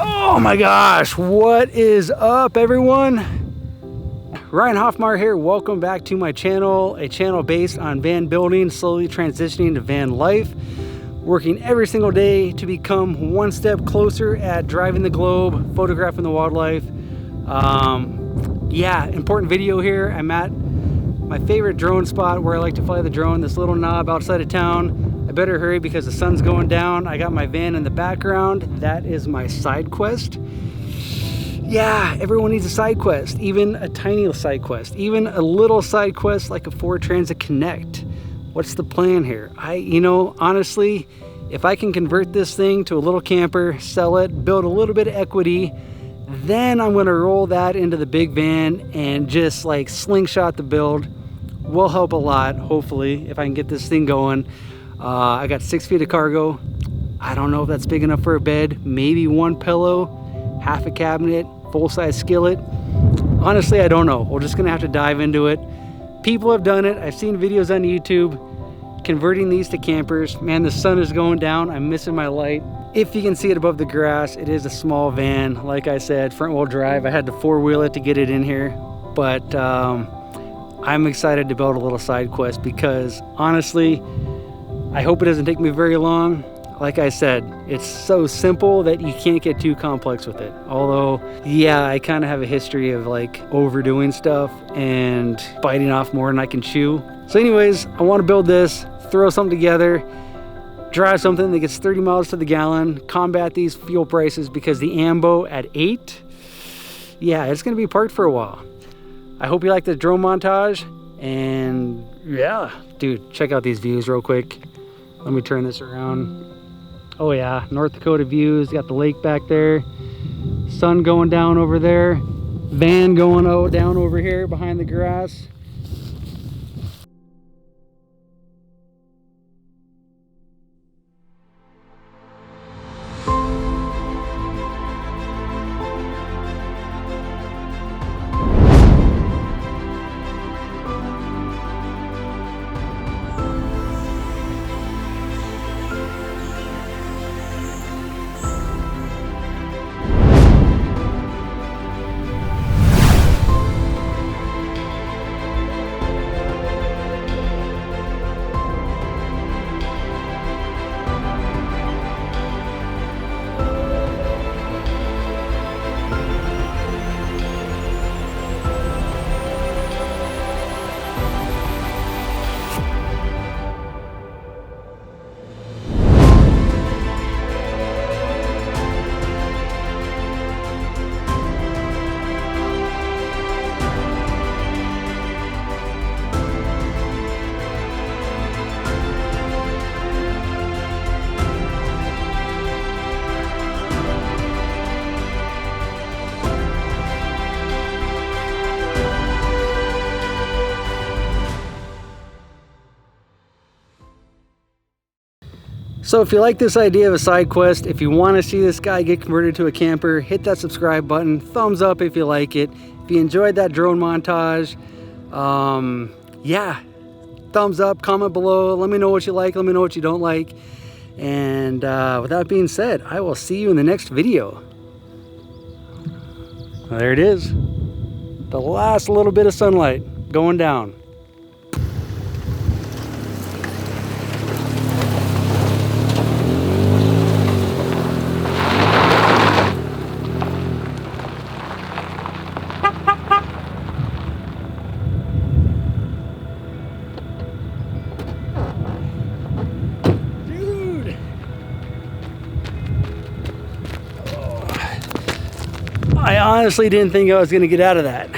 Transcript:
Oh my gosh, what is up everyone? Ryan Hoffmeyer here. Welcome back to my channel, a channel based on van building, slowly transitioning to van life, working every single day to become one step closer at driving the globe, photographing the wildlife. Yeah, important video here. I'm at my favorite drone spot where I like to fly the drone, this little knob outside of town. I better hurry because the sun's going down. I got my van in the background. That is my side quest. Yeah, everyone needs a side quest, even a tiny side quest, even a little side quest like a Ford Transit Connect. What's the plan here? Honestly, if I can convert this thing to a little camper, sell it, build a little bit of equity, then I'm gonna roll that into the big van and just like slingshot the build. Will help a lot, hopefully, if I can get this thing going. I got 6 feet of cargo. I don't know if that's big enough for a bed. Maybe one pillow, half a cabinet, full-size skillet. Honestly, I don't know. We're just gonna have to dive into it. People have done it. I've seen videos on YouTube converting these to campers. Man, the sun is going down. I'm missing my light. If you can see it above the grass, it is a small van. Like I said, front wheel drive. I had to four-wheel it to get it in here. But I'm excited to build a little side quest because honestly, I hope it doesn't take me very long. Like I said, it's so simple that you can't get too complex with it. Although, yeah, I kind of have a history of like overdoing stuff and biting off more than I can chew. So anyways, I want to build this, throw something together, drive something that gets 30 miles to the gallon, combat these fuel prices because the AMBO at 8, yeah, it's going to be parked for a while. I hope you like the drone montage, and yeah, dude, check out these views real quick. Let me turn this around. Oh yeah, North Dakota views, got the lake back there, sun going down over there, van going down over here behind the grass. So if you like this idea of a side quest, if you want to see this guy get converted to a camper, hit that subscribe button, thumbs up if you like it. If you enjoyed that drone montage, yeah, thumbs up, comment below, let me know what you like, let me know what you don't like. And with that being said, I will see you in the next video. There it is, the last little bit of sunlight going down. I honestly didn't think I was going to get out of that.